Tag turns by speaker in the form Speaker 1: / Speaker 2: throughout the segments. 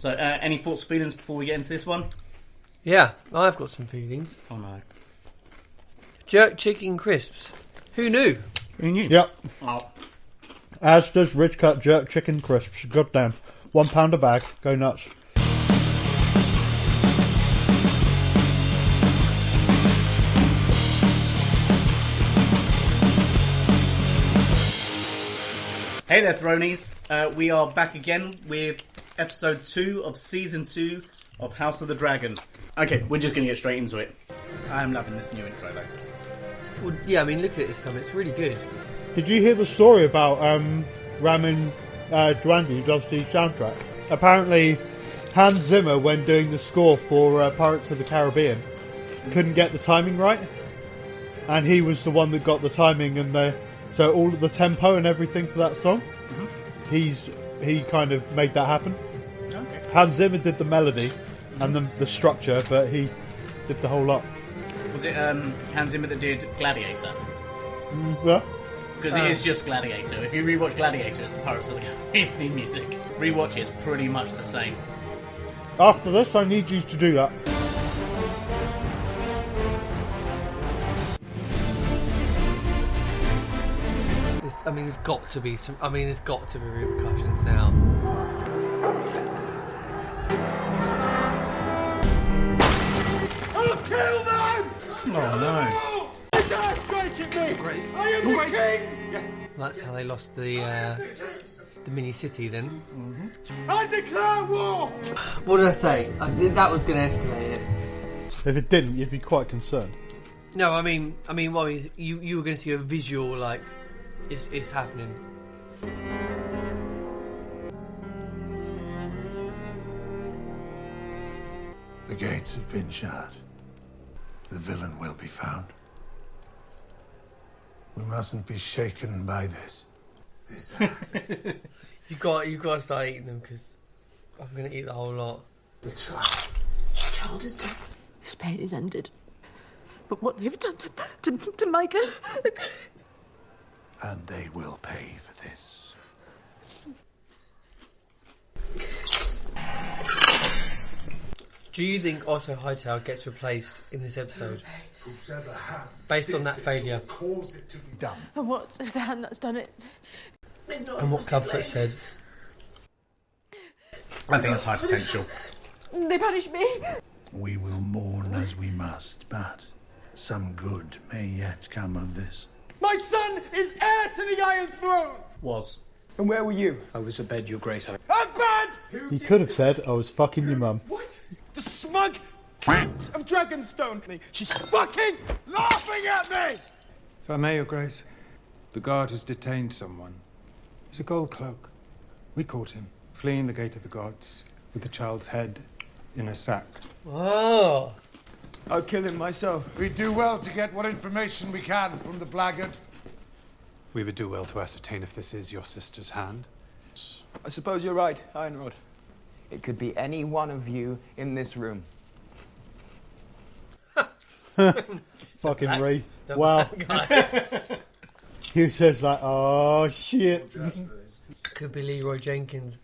Speaker 1: So, any thoughts or feelings before we get into this one?
Speaker 2: Yeah, I've got some feelings.
Speaker 1: Oh no.
Speaker 2: Jerk chicken crisps. Who knew?
Speaker 1: Who knew?
Speaker 3: Yep.
Speaker 1: Oh.
Speaker 3: As does rich cut jerk chicken crisps. Goddamn. £1 a bag. Go nuts.
Speaker 1: Hey there, Thronies. We are back again with episode 2 of season 2 of House of the Dragon. Okay, we're just going to get straight into it. I am loving this new intro, though.
Speaker 2: Well, yeah, I mean, look at it this time. It's really good.
Speaker 3: Did you hear the story about Ramin Djawadi, who does the soundtrack? Apparently, Hans Zimmer, when doing the score for Pirates of the Caribbean, couldn't get the timing right. And he was the one that got the timing and so all of the tempo and everything for that song, he kind of made that happen.
Speaker 1: Okay.
Speaker 3: Hans Zimmer did the melody and the structure, but he did the whole lot.
Speaker 1: Was it Hans Zimmer that did Gladiator?
Speaker 3: Yeah.
Speaker 1: Because it is just Gladiator. If you rewatch Gladiator, it's the Pirates of the Caribbean theme music. Rewatch it, it's pretty much the same.
Speaker 3: After this, I need you to do that.
Speaker 2: I mean, there's got to be some. I mean, there's got to be repercussions now.
Speaker 4: I'll kill them!
Speaker 1: Oh no.
Speaker 4: You dare strike at me! Grace. I am the king! Yes.
Speaker 2: That's how they lost the mini city. Then.
Speaker 4: I declare war!
Speaker 2: What did I say? That was going to escalate it.
Speaker 3: If it didn't, you'd be quite concerned.
Speaker 2: No, I mean, what you were going to see a visual like. It's happening.
Speaker 5: The gates have been shut. The villain will be found. We mustn't be shaken by this.
Speaker 2: You got to start eating them because I'm going to eat the whole lot.
Speaker 5: The child.
Speaker 6: The child is dead. His pain is ended. But what they've done to Micah...
Speaker 5: And they will pay for this.
Speaker 2: Do you think Otto Hightower gets replaced in this episode? Based on that failure.
Speaker 5: Caused it to be done.
Speaker 6: And what if the hand that's done it?
Speaker 2: And what Clubfoot said.
Speaker 1: I think it's high potential.
Speaker 6: They punish me.
Speaker 5: We will mourn as we must, but some good may yet come of this.
Speaker 4: My son is heir to the Iron Throne!
Speaker 1: Was.
Speaker 4: And where were you?
Speaker 7: I was abed, your grace.
Speaker 4: I'm bad!
Speaker 3: He could have said, I was fucking your mum.
Speaker 4: What? The smug cat of Dragonstone! She's fucking laughing at me!
Speaker 7: If I may, your grace, the guard has detained someone. He's a gold cloak. We caught him, fleeing the gate of the gods, with the child's head in a sack.
Speaker 2: Oh.
Speaker 4: I'll kill him myself.
Speaker 5: We do well to get what information we can from the blackguard.
Speaker 8: We would do well to ascertain if this is your sister's hand.
Speaker 4: I suppose you're right, Ironrod. It could be any one of you in this room.
Speaker 3: Fucking Ray. Wow. He says like, oh shit.
Speaker 2: Could be Leroy Jenkins.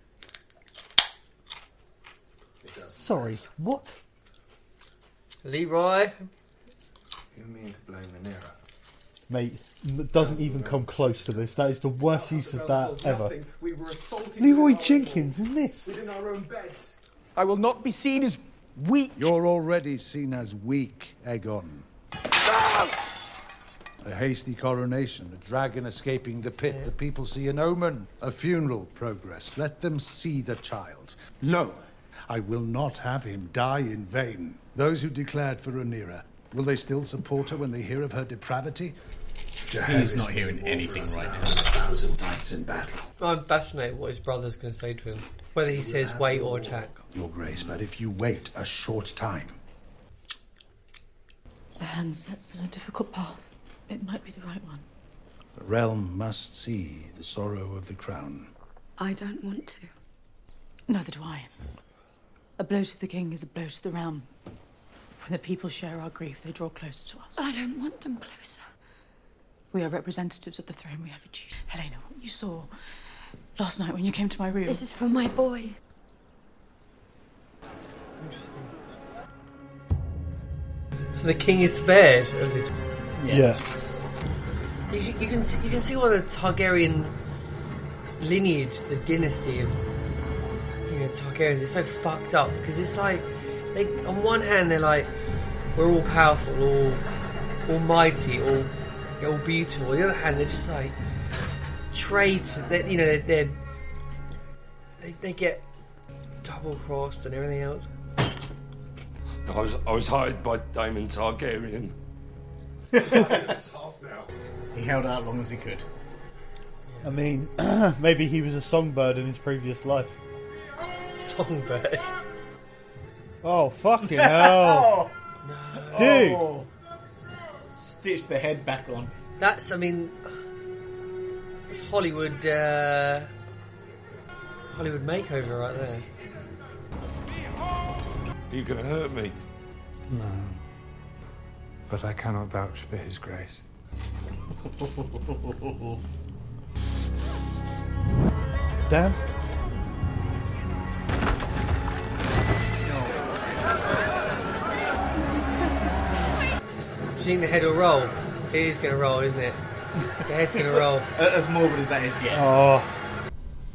Speaker 3: Sorry, what?
Speaker 2: Leroy.
Speaker 5: You mean to blame Rhaenyra?
Speaker 3: Mate, it doesn't even come close to this. That is the worst use of that ever.
Speaker 4: We were assaulted
Speaker 3: Leroy Jenkins in this.
Speaker 4: within our own beds. I will not be seen as weak.
Speaker 5: You're already seen as weak, Aegon. A hasty coronation, a dragon escaping the pit. The people see an omen, a funeral progress. Let them see the child. No, I will not have him die in vain. Those who declared for Rhaenyra, will they still support her when they hear of her depravity?
Speaker 1: He's not hearing anything right now.
Speaker 5: 1,000 knights in battle.
Speaker 2: I'm fascinated what his brother's going to say to him. Whether he says wait or attack.
Speaker 5: Your Grace, but if you wait a short time.
Speaker 6: The hand sets on a difficult path. It might be the right one.
Speaker 5: The realm must see the sorrow of the crown.
Speaker 6: I don't want to. Neither do I. A blow to the king is a blow to the realm. When the people share our grief, they draw closer to us.
Speaker 9: I don't want them closer.
Speaker 6: We are representatives of the throne. We have a duty. Helena, what you saw last night when you came to my room.
Speaker 9: This is for my boy.
Speaker 2: So the king is spared of this.
Speaker 3: Yeah.
Speaker 2: You can see all the Targaryen lineage, the dynasty of Targaryens is so fucked up because it's like they, on one hand they're like we're all powerful, all almighty, all beautiful. On the other hand they're just like traits. They get double crossed and everything else.
Speaker 9: I was hired by Daemon Targaryen.
Speaker 1: He held out as long as he could.
Speaker 3: I mean, maybe he was a songbird in his previous life.
Speaker 2: Songbird.
Speaker 3: Oh, fucking hell.
Speaker 1: No.
Speaker 3: Dude.
Speaker 1: Oh. Stitch the head back on.
Speaker 2: It's Hollywood makeover right there.
Speaker 9: Are you going to hurt me?
Speaker 7: No. But I cannot vouch for his grace.
Speaker 3: Damn.
Speaker 2: Do you think the head will roll? It is going to roll, isn't it? The head's going to roll.
Speaker 1: As morbid as that is, yes.
Speaker 3: Oh.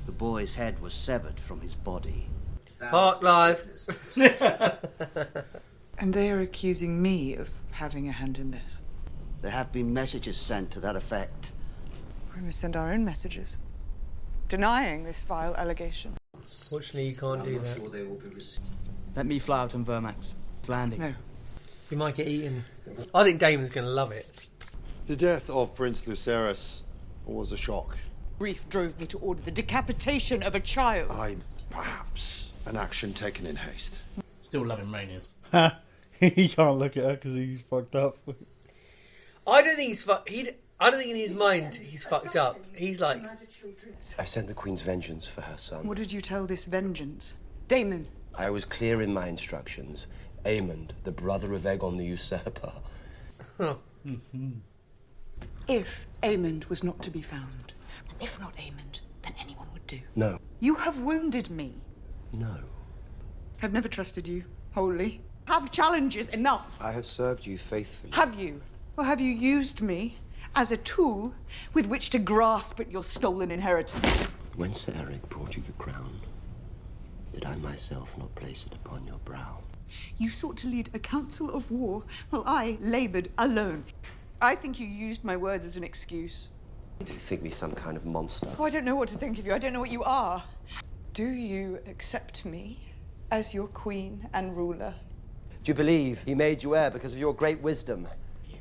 Speaker 10: The boy's head was severed from his body.
Speaker 2: Heart live.
Speaker 11: And they are accusing me of having a hand in this.
Speaker 10: There have been messages sent to that effect.
Speaker 11: We must send our own messages, denying this vile allegation.
Speaker 2: Fortunately, you can't do that.
Speaker 10: Sure they will be received.
Speaker 12: Let me fly out on Vermax. It's landing.
Speaker 11: No.
Speaker 2: You might get eaten. I think Damon's going to love it.
Speaker 9: The death of Prince Lucerys was a shock.
Speaker 11: Grief drove me to order the decapitation of a child.
Speaker 9: Perhaps an action taken in haste.
Speaker 1: Still loving Rhaenys.
Speaker 3: He can't look at her because he's fucked up.
Speaker 2: I don't think I don't think in his mind he's fucked up. He's like...
Speaker 13: I sent the Queen's vengeance for her son.
Speaker 11: What did you tell this vengeance? Daemon.
Speaker 13: I was clear in my instructions. Aemond, the brother of Aegon the Usurper.
Speaker 2: Huh.
Speaker 11: If Aemond was not to be found, and if not Aemond, then anyone would do.
Speaker 13: No.
Speaker 11: You have wounded me.
Speaker 13: No.
Speaker 11: I've never trusted you, wholly. Have challenges enough.
Speaker 13: I have served you faithfully.
Speaker 11: Have you? Or have you used me as a tool with which to grasp at your stolen inheritance?
Speaker 13: When Sir Eric brought you the crown, did I myself not place it upon your brow?
Speaker 11: You sought to lead a council of war while I laboured alone. I think you used my words as an excuse.
Speaker 13: Do you think me some kind of monster?
Speaker 11: Oh, I don't know what to think of you. I don't know what you are. Do you accept me as your queen and ruler?
Speaker 13: Do you believe he made you heir because of your great wisdom?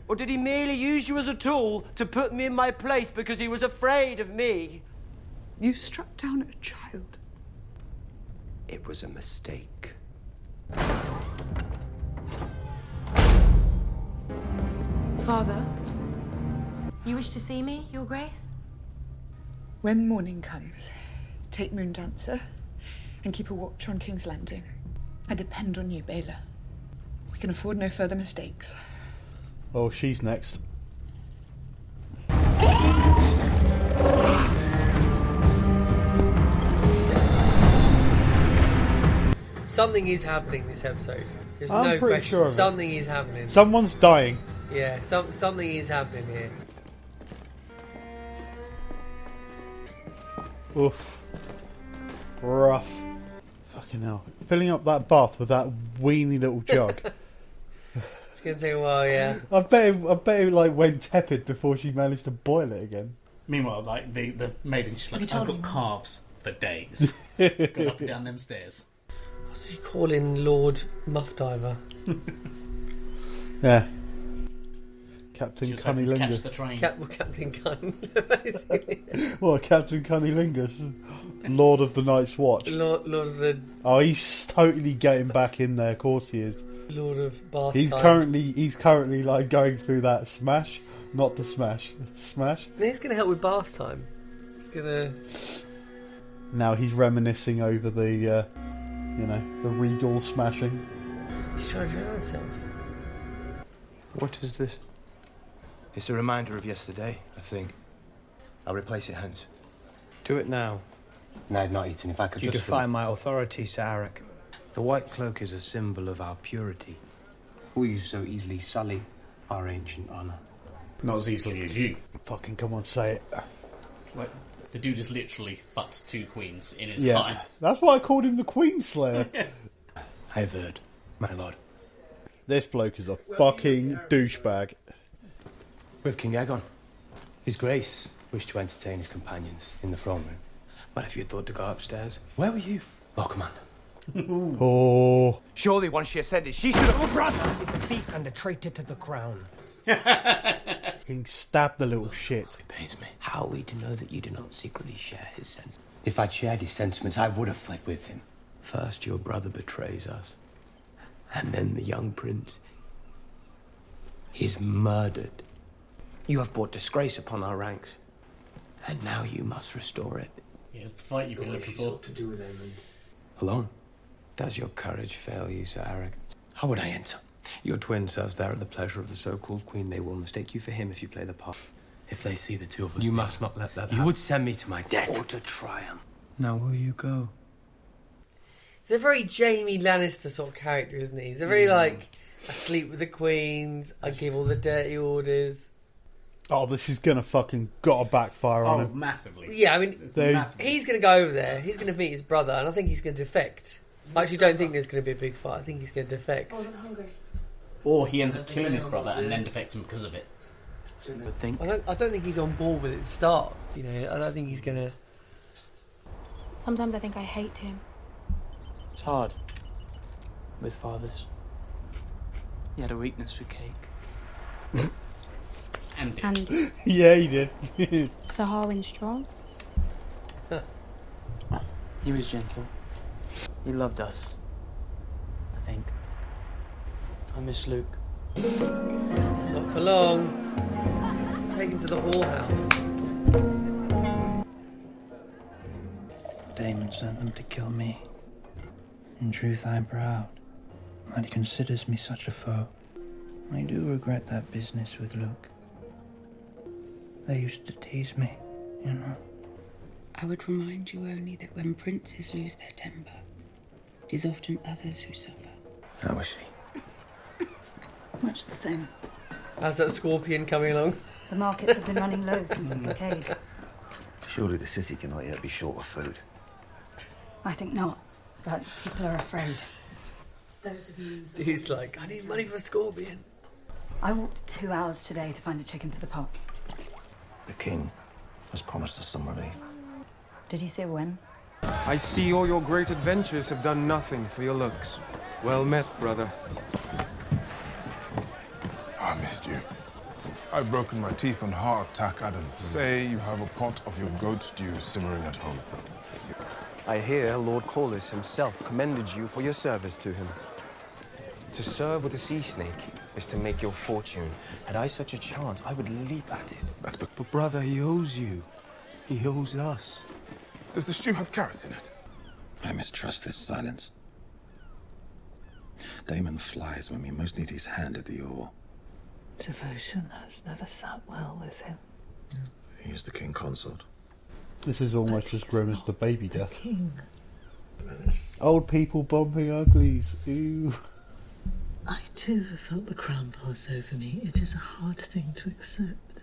Speaker 13: Or did he merely use you as a tool to put me in my place because he was afraid of me?
Speaker 11: You struck down a child.
Speaker 13: It was a mistake.
Speaker 14: Father, you wish to see me, Your Grace?
Speaker 11: When morning comes, take Moondancer and keep a watch on King's Landing. I depend on you, Baylor. We can afford no further mistakes.
Speaker 3: Oh, she's next.
Speaker 2: Something is happening this episode. There's
Speaker 3: I'm
Speaker 2: no
Speaker 3: pretty
Speaker 2: question.
Speaker 3: sure of it.
Speaker 2: Something is happening.
Speaker 3: Someone's dying.
Speaker 2: Yeah, something is happening here.
Speaker 3: Oof. Rough. Fucking hell. Filling up that bath with that weeny little jug.
Speaker 2: It's gonna take a while, yeah.
Speaker 3: I bet it like went tepid before she managed to boil it again.
Speaker 1: Meanwhile, like the maiden, she's like,
Speaker 6: Have you
Speaker 1: I've
Speaker 6: told
Speaker 1: got
Speaker 6: him?
Speaker 1: calves for days. Going up and down them stairs.
Speaker 2: What did you call in Lord Muff Diver?
Speaker 3: Yeah. Captain
Speaker 1: She was hoping to catch the
Speaker 3: Cunnilingus.
Speaker 1: train.
Speaker 2: Captain Gun.
Speaker 3: What, Captain Cunnilingus? Lord of the Night's Watch.
Speaker 2: Lord of the...
Speaker 3: Oh, he's totally getting back in there, of course he is.
Speaker 2: Lord of Bath
Speaker 3: He's
Speaker 2: Time.
Speaker 3: currently like going through that smash. Not the smash. Smash.
Speaker 2: He's going to help with bath time. He's going to...
Speaker 3: Now he's reminiscing over the, the regal smashing.
Speaker 2: He's trying to drown himself.
Speaker 8: What is this? It's a reminder of yesterday, I think.
Speaker 13: I'll replace it, Hans.
Speaker 7: Do it now.
Speaker 13: No, I've not eaten. If I could
Speaker 7: You
Speaker 13: just...
Speaker 7: defy my authority, Sir Eric. The white cloak is a symbol of our purity.
Speaker 8: Will you so easily sully our ancient honour?
Speaker 1: Not as easily as you.
Speaker 3: Fucking come on, say it.
Speaker 1: It's like the dude has literally fucked 2 queens in his
Speaker 3: Yeah,
Speaker 1: time.
Speaker 3: that's why I called him the Queen Slayer.
Speaker 8: I have heard, my lord.
Speaker 3: This bloke is a fucking douchebag.
Speaker 8: With King Aegon. His Grace wished to entertain his companions in the throne room. Well, if you thought to go upstairs, where were you? Oh, Commander.
Speaker 3: Oh.
Speaker 13: Surely once she ascended, she should have...
Speaker 15: Your brother is a thief and a traitor to the crown.
Speaker 3: He stabbed the little shit.
Speaker 8: It pains me. How are we to know that you do not secretly share his sentiments? If I'd shared his sentiments, I would have fled with him. First, your brother betrays us. And then the young prince is murdered. You have brought disgrace upon our ranks. And now you must restore it.
Speaker 1: Here's the fight you've been looking for.
Speaker 8: To do with Aemond. Alone? Does your courage fail you, Sir Eric? How would I enter? Your twin serves there at the pleasure of the so-called queen. They will mistake you for him if you play the part. If they see the two of us... You must not let that happen. You would send me to my death. Or to triumph. Now will you go?
Speaker 2: He's a very Jamie Lannister sort of character, isn't he? He's a very, I sleep with the queens, I give all the dirty orders.
Speaker 3: Oh, this is gonna fucking gotta backfire on him.
Speaker 1: Massively.
Speaker 2: Yeah, I mean,
Speaker 1: massively.
Speaker 2: he's going to go over there, he's going to meet his brother, and I think he's going to defect. I actually don't think there's going to be a big fight, I think he's going to defect.
Speaker 14: I wasn't hungry.
Speaker 1: Or he ends up killing his brother and then defects him because of it.
Speaker 2: I don't think he's on board with it to start, you know, I don't think he's going to...
Speaker 14: Sometimes I think I hate him.
Speaker 12: It's hard. With fathers. He had a weakness for cake.
Speaker 14: And
Speaker 3: Yeah, he did.
Speaker 14: Sir Harwin strong.
Speaker 12: He was gentle. He loved us. I think. I miss Luke.
Speaker 2: Not for long. Taken to the whorehouse.
Speaker 16: Daemon sent them to kill me. In truth, I am proud that he considers me such a foe. I do regret that business with Luke. They used to tease me, you know.
Speaker 17: I would remind you only that when princes lose their temper, it is often others who suffer.
Speaker 16: How was she?
Speaker 6: Much the same.
Speaker 2: How's that scorpion coming along?
Speaker 6: The markets have been running low since the blockade.
Speaker 10: Surely the city cannot yet be short of food.
Speaker 6: I think not, but people are afraid. Those of you...
Speaker 2: He's like, I need money for a scorpion.
Speaker 6: I walked 2 hours today to find a chicken for the pot.
Speaker 10: The king has promised us some relief.
Speaker 6: Did he say when?
Speaker 7: I see all your great adventures have done nothing for your looks. Well met, brother.
Speaker 4: I missed you. I've broken my teeth on heart attack, Adam. Say you have a pot of your goat stew simmering at home.
Speaker 13: I hear Lord Corlys himself commended you for your service to him. To serve with a sea snake is to make your fortune. Had I such a chance, I would leap at it.
Speaker 8: But brother, he owes you. He owes us.
Speaker 4: Does the stew have carrots in it?
Speaker 18: I mistrust this silence. Daemon flies when we most need his hand at the oar.
Speaker 19: Devotion has never sat well with him.
Speaker 18: He is the king consort.
Speaker 3: This is almost as grim as the baby death.
Speaker 19: King.
Speaker 3: Old people bumping uglies. Ew.
Speaker 19: I too have felt the crown pass over me. It is a hard thing to accept.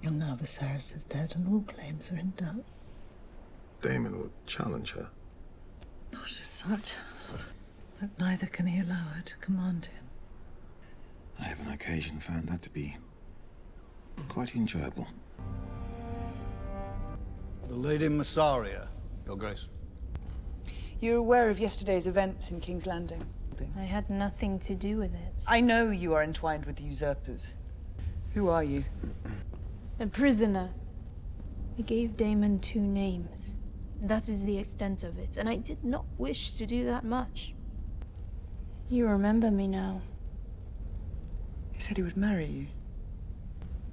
Speaker 19: And now Viserys is dead and all claims are in doubt.
Speaker 18: Daemon will challenge her.
Speaker 19: Not as such, but neither can he allow her to command him.
Speaker 18: I have on occasion found that to be quite enjoyable.
Speaker 20: The Lady Massaria, Your Grace.
Speaker 11: You're aware of yesterday's events in King's Landing?
Speaker 14: I had nothing to do with it.
Speaker 11: I know you are entwined with the usurpers. Who are you?
Speaker 14: A prisoner. I gave Daemon 2 names. That is the extent of it, and I did not wish to do that much. You remember me now.
Speaker 11: He said he would marry you.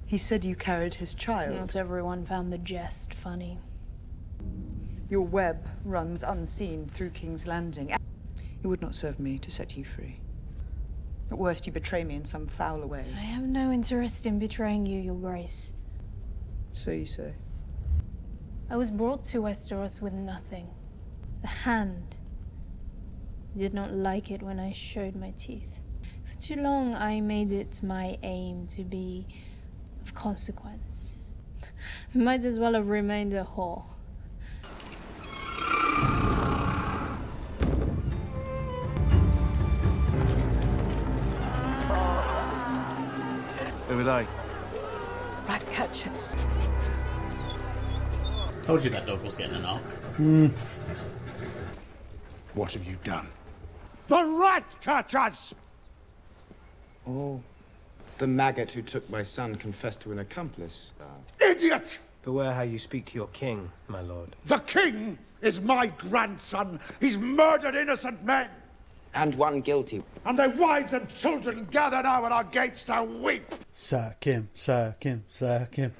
Speaker 11: He said you carried his child.
Speaker 14: Not everyone found the jest funny.
Speaker 11: Your web runs unseen through King's Landing. It would not serve me to set you free. At worst, you betray me in some foul way.
Speaker 14: I have no interest in betraying you, Your Grace.
Speaker 11: So you say.
Speaker 14: I was brought to Westeros with nothing. The Hand did not like it when I showed my teeth. For too long, I made it my aim to be of consequence. I might as well have remained a whore.
Speaker 20: Who are they?
Speaker 6: Rat catchers.
Speaker 1: Told you that dog was getting an arc.
Speaker 5: What have you done? The rat catchers!
Speaker 13: Oh, the maggot who took my son confessed to an accomplice.
Speaker 5: Idiot!
Speaker 15: Beware how you speak to your king, my lord.
Speaker 5: The king is my grandson. He's murdered innocent men.
Speaker 13: And one guilty.
Speaker 5: And their wives and children gather now at our gates to weep.
Speaker 3: Sack him, sack him, sack him.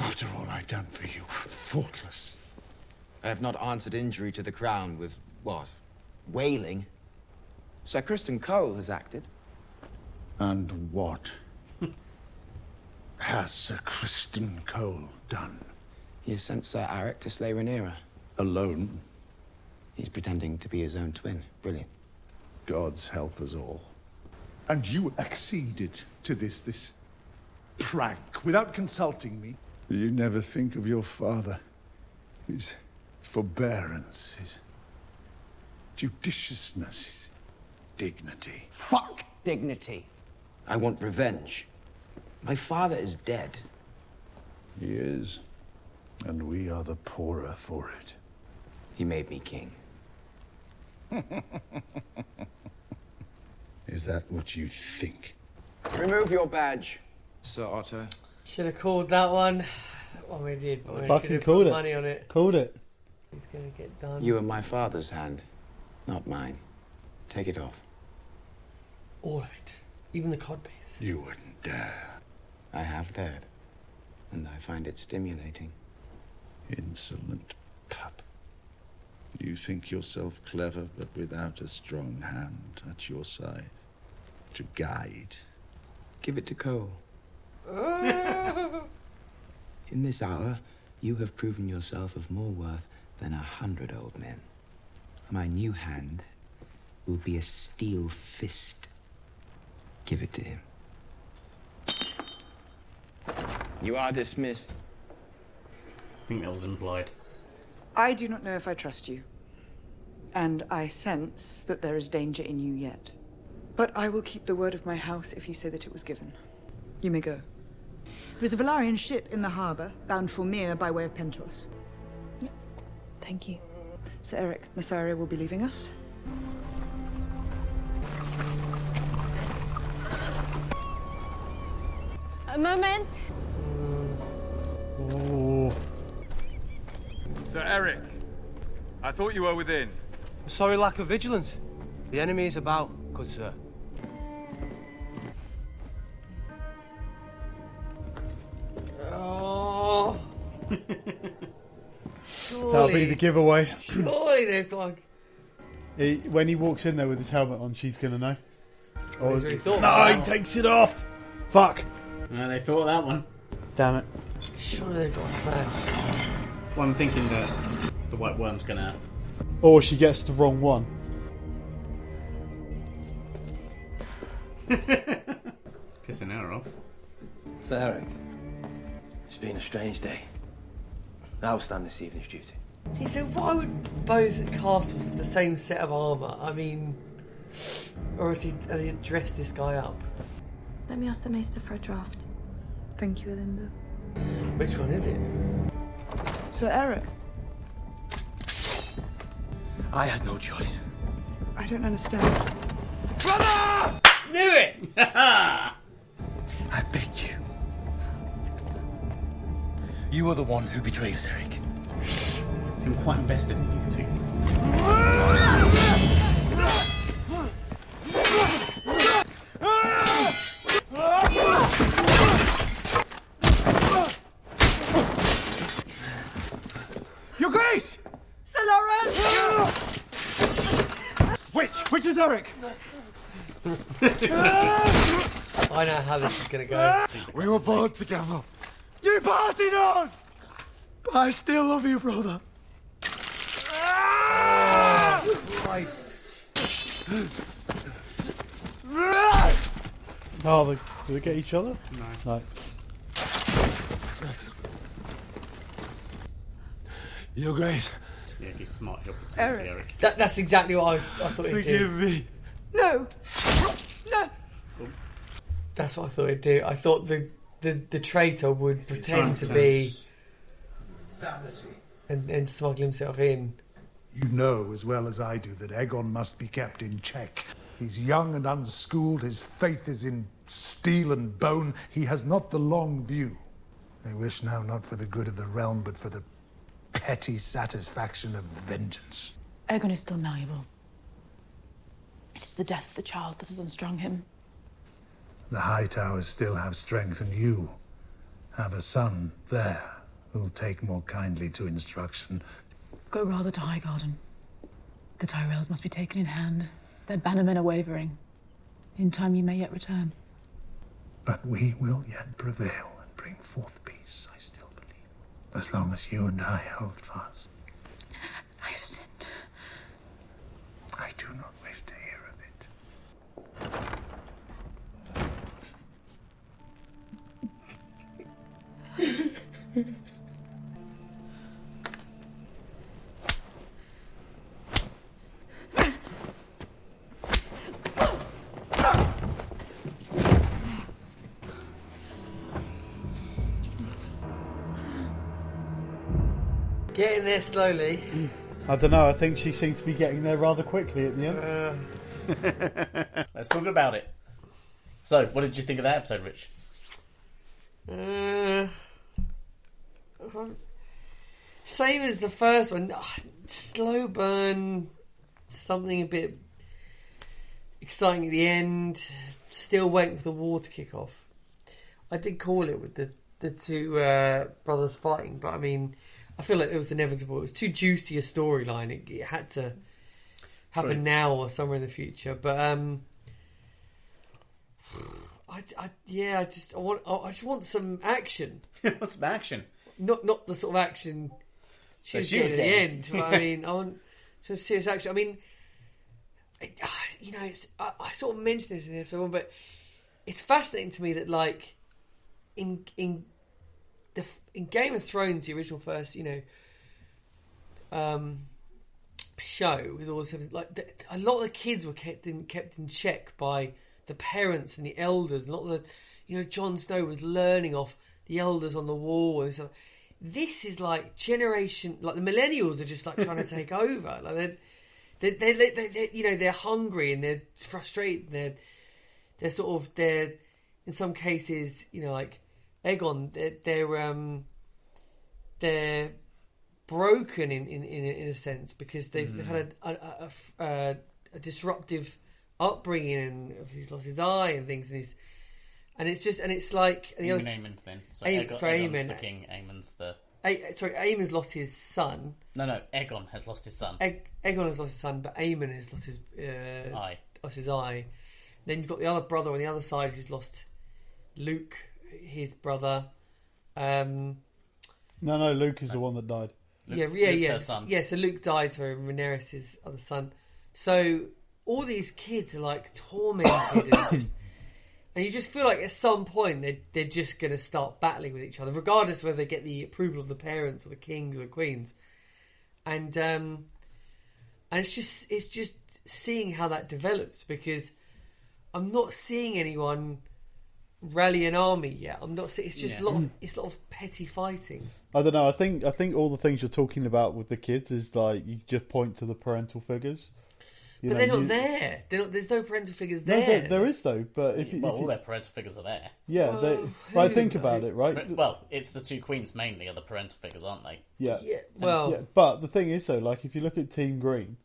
Speaker 5: After all I've done for you, thoughtless.
Speaker 13: I have not answered injury to the crown with, what, wailing? Sir Criston Cole has acted.
Speaker 5: And what has Sir Criston Cole done?
Speaker 13: He has sent Sir Eric to slay Rhaenyra.
Speaker 5: Alone?
Speaker 13: He's pretending to be his own twin. Brilliant.
Speaker 5: Gods help us all. And you acceded to this prank without consulting me? You never think of your father, his forbearance, his judiciousness, his dignity.
Speaker 13: Fuck dignity. I want revenge. My father is dead.
Speaker 5: He is, and we are the poorer for it.
Speaker 13: He made me king.
Speaker 5: Is that what you think?
Speaker 13: Remove your badge, Sir Otto.
Speaker 2: Should have called that one. Well, we did. But we
Speaker 3: Fucking
Speaker 2: should have
Speaker 3: called
Speaker 2: put
Speaker 3: it.
Speaker 2: money on it.
Speaker 3: Called it.
Speaker 2: He's gonna get done.
Speaker 13: You are my father's hand, not mine. Take it off.
Speaker 2: All of it. Even the codpiece.
Speaker 5: You wouldn't dare.
Speaker 13: I have dared, and I find it stimulating.
Speaker 5: Insolent pup. You think yourself clever, but without a strong hand at your side to guide.
Speaker 13: Give it to Cole. In this hour, you have proven yourself of more worth than 100 old men. My new hand will be a steel fist. Give it to him. You are dismissed.
Speaker 1: I think that was implied.
Speaker 11: I do not know if I trust you. And I sense that there is danger in you yet. But I will keep the word of my house if you say that it was given. You may go.
Speaker 21: There's a Valarian ship in the harbour, bound for Mir by way of Pentos.
Speaker 6: Thank you.
Speaker 11: Sir Eric Massaria will be leaving us.
Speaker 14: A moment.
Speaker 3: Oh.
Speaker 22: Sir Eric, I thought you were within.
Speaker 15: Sorry, lack of vigilance. The enemy is about, good sir.
Speaker 2: Oh.
Speaker 3: That'll be the giveaway.
Speaker 2: Surely they've got.
Speaker 3: When he walks in there with his helmet on, she's gonna know. Oh,
Speaker 2: He's already thought
Speaker 3: no,
Speaker 2: about
Speaker 3: he
Speaker 2: that.
Speaker 3: takes it off. Fuck.
Speaker 1: No, they thought of that one.
Speaker 3: Damn it.
Speaker 2: Surely they've got a flash.
Speaker 1: Well, I'm thinking that the White Worm's gonna.
Speaker 3: Or she gets the wrong one.
Speaker 1: Pissing her off.
Speaker 8: Sir Eric, it's been a strange day. I'll stand this evening's duty.
Speaker 2: Hey, so why would both castles have the same set of armour? I mean, or has he dressed this guy up?
Speaker 14: Let me ask the Maester for a draft.
Speaker 11: Thank you, Elinda.
Speaker 2: Which one is it?
Speaker 11: Sir Eric,
Speaker 8: I had no choice.
Speaker 11: I don't understand.
Speaker 2: Brother! Knew it!
Speaker 8: I beg you. You are the one who betrayed us, Eric.
Speaker 1: I'm quite invested in these two.
Speaker 15: Your Grace!
Speaker 21: Sir Laurent!
Speaker 15: Which is Eric?
Speaker 2: I know how this is going to go.
Speaker 15: We were born together. You partied us! But I still love you, brother.
Speaker 2: Christ.
Speaker 3: Oh, do they get each other?
Speaker 1: No.
Speaker 15: Your Grace.
Speaker 1: Yeah, if he's smart, he'll pretend to be Eric.
Speaker 2: That's exactly what I thought he'd do.
Speaker 15: Forgive me.
Speaker 11: No! No!
Speaker 2: That's what I thought he'd do. I thought the traitor would pretend to be...
Speaker 5: Vanity.
Speaker 2: And smuggle himself in.
Speaker 5: You know as well as I do that Aegon must be kept in check. He's young and unschooled, his faith is in steel and bone, he has not the long view. I wish now not for the good of the realm, but for the petty satisfaction of vengeance.
Speaker 6: Aegon is still malleable. It is the death of the child that has unstrung him.
Speaker 5: The High Towers still have strength, and you have a son there who'll take more kindly to instruction.
Speaker 6: Go rather to Highgarden. The Tyrells must be taken in hand. Their bannermen are wavering. In time you may yet return.
Speaker 5: But we will yet prevail and bring forth peace, I still believe. As long as you and I hold fast.
Speaker 6: I have sinned.
Speaker 5: I do not wish to hear of it.
Speaker 2: Getting there slowly.
Speaker 3: I don't know. I think she seems to be getting there rather quickly at the
Speaker 1: end. Let's talk about it. So, what did you think of that episode, Rich?
Speaker 2: Same as the first one. Slow burn. Something a bit exciting at the end. Still waiting for the war to kick off. I did call it with the two brothers fighting, but I mean, I feel like it was inevitable. It was too juicy a storyline. It had to happen now or somewhere in the future. But I just want some action.
Speaker 1: Some action.
Speaker 2: Not the sort of action she was getting at the end. But I mean, I want some serious action. I mean, I sort of mentioned this in this one, but it's fascinating to me that like in Game of Thrones, the original first, show with all this, like a lot of the kids were kept in check by the parents and the elders. A lot of the, Jon Snow was learning off the elders on the wall and stuff. This is like generation, like the millennials are just like trying to take over. Like they're hungry and they're frustrated. And they're in some cases, like Aegon, they're broken in a sense because they've had a disruptive upbringing, and he's lost his eye and things, and it's like
Speaker 1: Aemon then. So Aegon's the king. Aemon's the.
Speaker 2: Aemon's lost his son.
Speaker 1: No, Aegon has lost his son.
Speaker 2: Aegon has lost his son, but Aemon has lost his
Speaker 1: eye.
Speaker 2: Lost his eye. Then you've got the other brother on the other side who's lost Luke, his brother.
Speaker 3: No, Luke is the one that died.
Speaker 1: Luke's her son.
Speaker 2: Yeah, so Luke died for Rhaenyra's other son. So all these kids are like tormented and you just feel like at some point they're just going to start battling with each other, regardless of whether they get the approval of the parents or the kings or the queens. And it's just seeing how that develops, because I'm not seeing anyone rally an army yet. I'm not. It's just a lot of petty fighting.
Speaker 3: I don't know. I think all the things you're talking about with the kids is like you just point to the parental figures.
Speaker 2: But they're not there. There's no parental figures there.
Speaker 3: No, there is though. But
Speaker 1: all their parental figures are there.
Speaker 3: Yeah, right. Think about it, right?
Speaker 1: Well, it's the two queens mainly are the parental figures, aren't they?
Speaker 3: Yeah.
Speaker 2: Well,
Speaker 3: yeah. But the thing is though, like if you look at Team Green,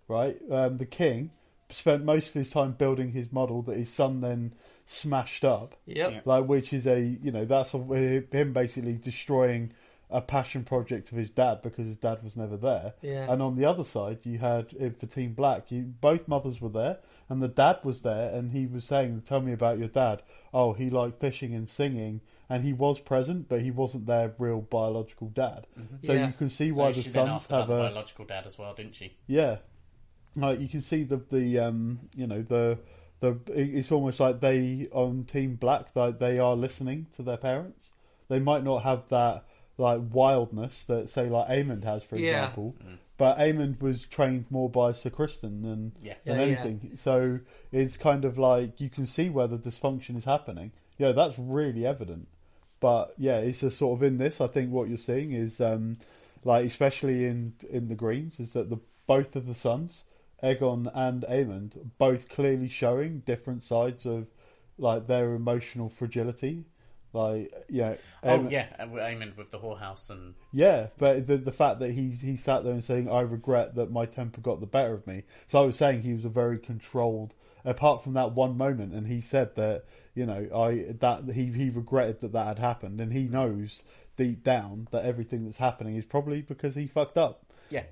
Speaker 3: right? The king spent most of his time building his model that his son then smashed up.
Speaker 2: Yep.
Speaker 3: Like, which is that's him basically destroying a passion project of his dad because his dad was never there.
Speaker 2: Yeah.
Speaker 3: And on the other side, you had for Team Black, both mothers were there, and the dad was there, and he was saying, "Tell me about your dad." Oh, he liked fishing and singing, and he was present, but he wasn't their real biological dad. Mm-hmm. So you can see why the sons have a
Speaker 1: biological dad as well, didn't she?
Speaker 3: Yeah. Like you can see the It's almost like they on Team Black, that they are listening to their parents. They might not have that like wildness that say like Aemond has, for example. But Aemond was trained more by Sir Criston than anything. So it's kind of like you can see where the dysfunction is happening. Yeah, that's really evident. But yeah, it's just sort of in this. I think what you're seeing is like especially in the Greens is that both of the sons, Aegon and Aemond, both clearly showing different sides of like their emotional fragility. Like
Speaker 1: Aemond with the whorehouse and
Speaker 3: but the fact that he sat there and saying, "I regret that my temper got the better of me." So I was saying he was a very controlled. Apart from that one moment, and he said that he regretted that had happened, and he knows deep down that everything that's happening is probably because he fucked up.
Speaker 1: Yeah,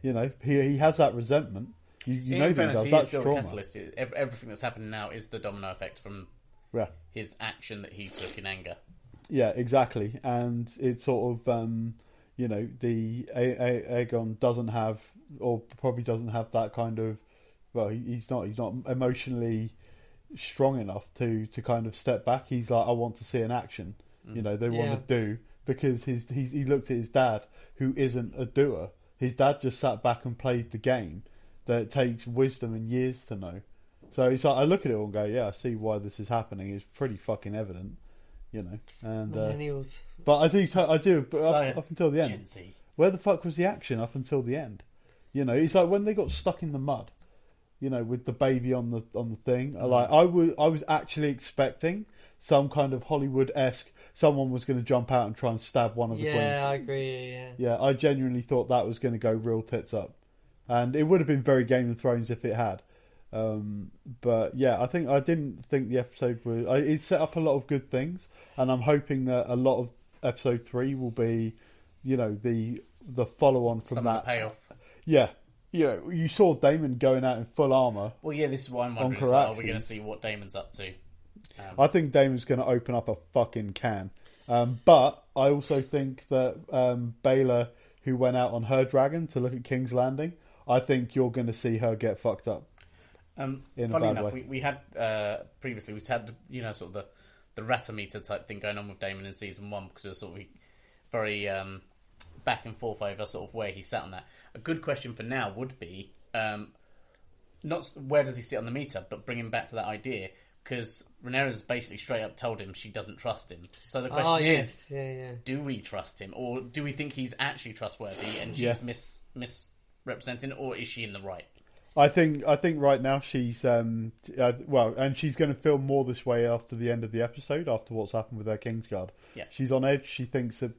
Speaker 3: he has that resentment. You know that that's
Speaker 1: still
Speaker 3: trauma.
Speaker 1: A catalyst. Everything that's happening now is the domino effect from his action that he took in anger.
Speaker 3: Yeah, exactly, and it's sort of the Aegon doesn't have, or probably doesn't have that kind of. Well, he's not emotionally strong enough to kind of step back. He's like, I want to see an action. They want to do because he looked at his dad, who isn't a doer. His dad just sat back and played the game that takes wisdom and years to know. So it's like I look at it all and go, yeah, I see why this is happening. It's pretty fucking evident. And
Speaker 2: millennials.
Speaker 3: But I do. But up until the end,
Speaker 1: Gen Z.
Speaker 3: Where the fuck was the action up until the end? It's like when they got stuck in the mud, with the baby on the thing. Like I was actually expecting some kind of Hollywood-esque. Someone was going to jump out and try and stab one of the queens.
Speaker 2: Yeah, I agree.
Speaker 3: Yeah, I genuinely thought that was going to go real tits up, and it would have been very Game of Thrones if it had. But yeah, I didn't think the episode was. It set up a lot of good things, and I'm hoping that a lot of episode 3 will be, the follow on from that
Speaker 1: payoff.
Speaker 3: Yeah, you saw Daemon going out in full armor.
Speaker 1: Well, yeah, this is what I'm wondering. Are we going to see what Daemon's up to?
Speaker 3: I think Daemon's going to open up a fucking can. But I also think that Baela, who went out on her dragon to look at King's Landing, I think you're going to see her get fucked up.
Speaker 1: Funny enough, we had previously sort of the ratometer type thing going on with Daemon in season 1 because it was sort of very back and forth over sort of where he sat on that. A good question for now would be not where does he sit on the meter, but bring him back to that idea because Rhaenyra's basically straight up told him she doesn't trust him. So the question is, do we trust him, or do we think he's actually trustworthy and she's misrepresenting, or is she in the right?
Speaker 3: I think right now she's and she's going to feel more this way after the end of the episode, after what's happened with her Kingsguard.
Speaker 1: Yeah.
Speaker 3: She's on edge. She thinks that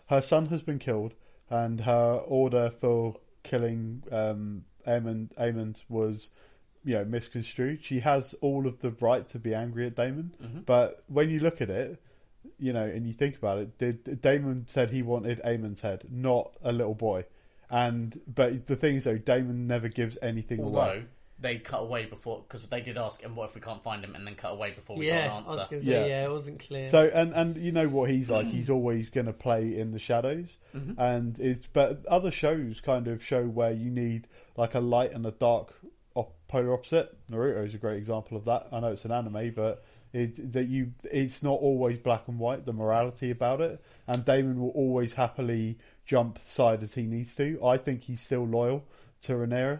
Speaker 3: her son has been killed, and her order for killing Aemond was misconstrued. She has all of the right to be angry at Daemon, but when you look at it, and you think about it, Daemon said he wanted Aemond's head, not a little boy. But the thing is, though, Daemon never gives anything away.
Speaker 1: Although they cut away before, because they did ask, and what if we can't find him, and then cut away before we got an answer.
Speaker 2: I was going to say, it wasn't clear.
Speaker 3: So, and you know what he's like, he's always going to play in the shadows, but other shows kind of show where you need like a light and a dark polar opposite. Naruto is a great example of that. I know it's an anime, but it's not always black and white, the morality about it, and Daemon will always happily jump side as he needs to. I think he's still loyal to Rhaenyra.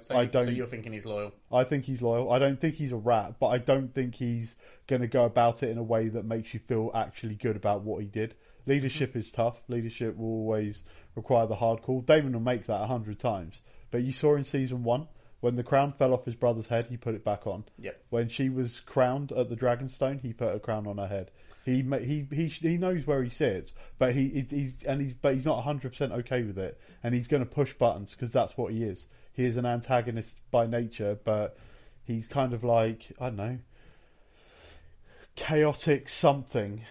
Speaker 1: So you're thinking he's loyal?
Speaker 3: I think he's loyal. I don't think he's a rat, but I don't think he's going to go about it in a way that makes you feel actually good about what he did. Leadership is tough. Leadership will always require the hard call. Daemon will make that 100 times. But you saw in season 1, when the crown fell off his brother's head, he put it back on.
Speaker 1: Yep. When
Speaker 3: she was crowned at the Dragonstone, he put a crown on her head. He knows where he sits, but he's not 100% okay with it, and he's going to push buttons because that's what he is. He is an antagonist by nature, but he's kind of like, I don't know, chaotic something.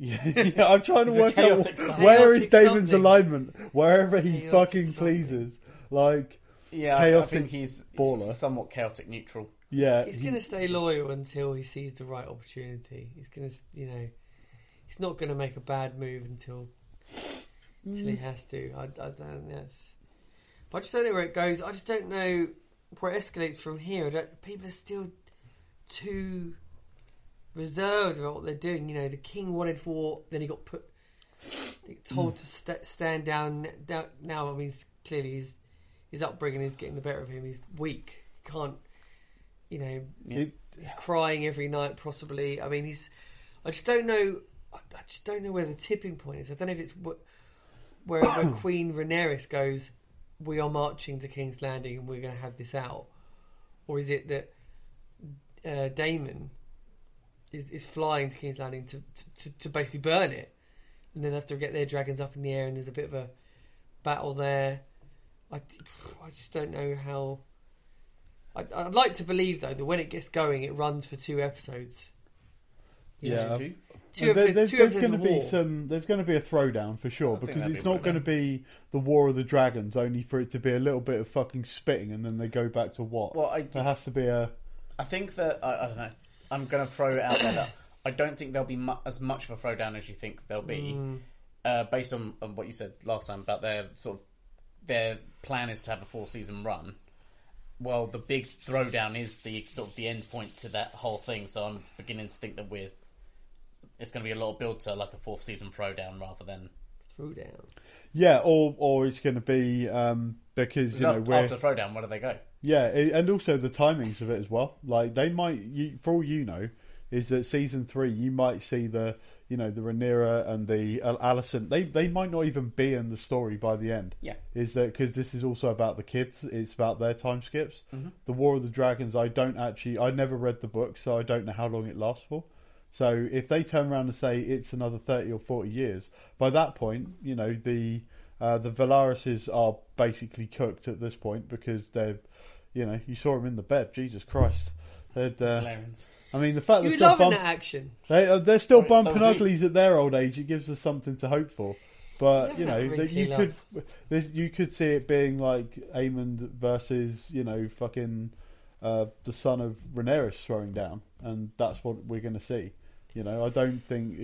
Speaker 3: I'm trying to work out where is Daemon's alignment, wherever he chaotic fucking pleases. Like,
Speaker 1: I think he's somewhat chaotic neutral.
Speaker 3: Yeah,
Speaker 2: he's going to stay loyal until he sees the right opportunity. He's going to, he's not going to make a bad move until he has to. I don't. Yes, but I just don't know where it goes. I just don't know where it escalates from here. People are still too reserved about what they're doing. You know, the king wanted war, then he got told to stand down. Now, I mean, clearly his upbringing is getting the better of him. He's weak. He can't, you know, he's crying every night. Possibly. I mean, I just don't know. I just don't know where the tipping point is. I don't know if it's where Queen Rhaenyra goes, we are marching to King's Landing and we're going to have this out, or is it that Daemon is flying to King's Landing to basically burn it, and then have to get their dragons up in the air, and there's a bit of a battle there. I just don't know how. I'd like to believe though that when it gets going, it runs for 2 episodes.
Speaker 3: Yeah,
Speaker 2: There's
Speaker 3: going to be There's going to be a throwdown for sure, because it's not going to be the War of the Dragons, only for it to be a little bit of fucking spitting, and then they go back to what? Well, there has to be a.
Speaker 1: I think that I don't know. I'm going to throw it out there that I don't think there'll be as much of a throwdown as you think there'll be, based on what you said last time about their plan is to have a 4-season run. Well, the big throwdown is the sort of the end point to that whole thing. So I'm beginning to think that it's going to be a lot of build to like a 4th season throwdown rather than
Speaker 2: throwdown.
Speaker 3: Yeah, or it's going to be because
Speaker 1: after the throwdown, where do they go?
Speaker 3: Yeah, and also the timings of it as well. Like they might, for all you know, is that season 3 you might see the Rhaenyra and the Alicent. They might not even be in the story by the end.
Speaker 1: Yeah,
Speaker 3: is that because this is also about the kids? It's about their time skips.
Speaker 1: Mm-hmm.
Speaker 3: The War of the Dragons. I never read the book, so I don't know how long it lasts for. So if they turn around and say it's another 30 or 40 years, by that point, you know, the Valarises are basically cooked at this point, because they're, you know, you saw them in the bed. Jesus Christ. I mean, the fact
Speaker 2: that they're loving that action.
Speaker 3: They're still bumping uglies at their old age. It gives us something to hope for. But you know, you could see it being like Aemond versus, you know, fucking the son of Rhaenyra throwing down, and that's what we're going to see. You know, I don't think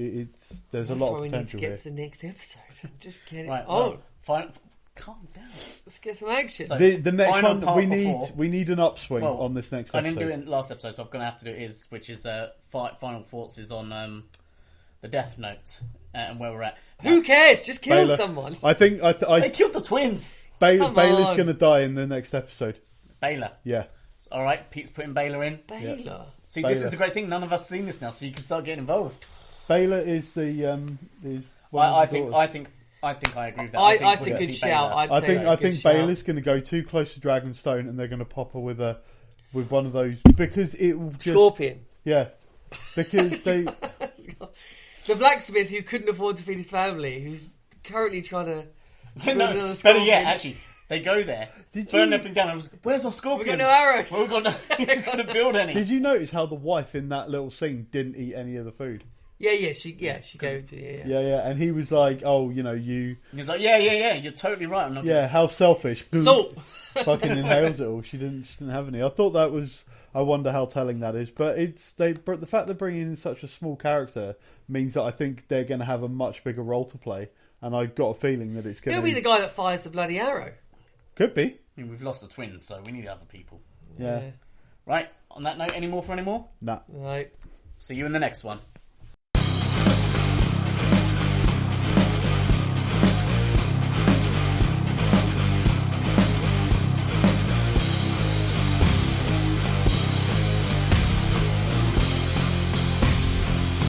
Speaker 3: there's a lot of potential here.
Speaker 2: That's why we need to get to the next episode. Just get it
Speaker 1: on.
Speaker 2: Well,
Speaker 1: calm down.
Speaker 2: Let's get some action.
Speaker 3: So the next one, we need an upswing on this next episode.
Speaker 1: I didn't do it in the last episode, so I'm going to have to do it which is final thoughts is on the Death Note and where we're at.
Speaker 2: Who cares? Just kill someone.
Speaker 3: I think
Speaker 1: they killed the twins.
Speaker 3: Baylor's going to die in the next episode.
Speaker 1: Baylor.
Speaker 3: Yeah.
Speaker 1: All right, Pete's putting Baylor in.
Speaker 2: Baylor.
Speaker 3: Yeah.
Speaker 1: See, this is the great thing. None of us have seen this now, so you can start getting involved.
Speaker 3: Baylor is the
Speaker 1: I think I agree with that.
Speaker 2: I think good shout.
Speaker 3: I think Baylor's going to go too close to Dragonstone, and they're going to pop her with one of those, because it will just
Speaker 2: Scorpion.
Speaker 3: Yeah, because they
Speaker 2: the blacksmith who couldn't afford to feed his family, who's currently trying to
Speaker 1: no, better yet, actually. They go there, burn everything down. I was, where's our scorpions?
Speaker 2: We've got no arrows.
Speaker 1: We've got to build any.
Speaker 3: Did you notice how the wife in that little scene didn't eat any of the food?
Speaker 2: Yeah, she goes to
Speaker 3: yeah, and he was like, oh, you know, you.
Speaker 1: He's like, yeah, you're totally right. I'm not
Speaker 3: yeah, how selfish.
Speaker 2: Salt.
Speaker 3: Fucking inhales it all. She didn't have any. I thought that was. I wonder how telling that is, but the fact they're bringing in such a small character means that I think they're going to have a much bigger role to play, and I got a feeling that it's going to.
Speaker 2: He'll be the guy that fires the bloody arrow.
Speaker 3: Could be.
Speaker 1: I mean, we've lost the twins, so we need other people.
Speaker 3: Yeah.
Speaker 1: Right. On that note, any more?
Speaker 3: Nah.
Speaker 2: Right.
Speaker 1: See you in the next one.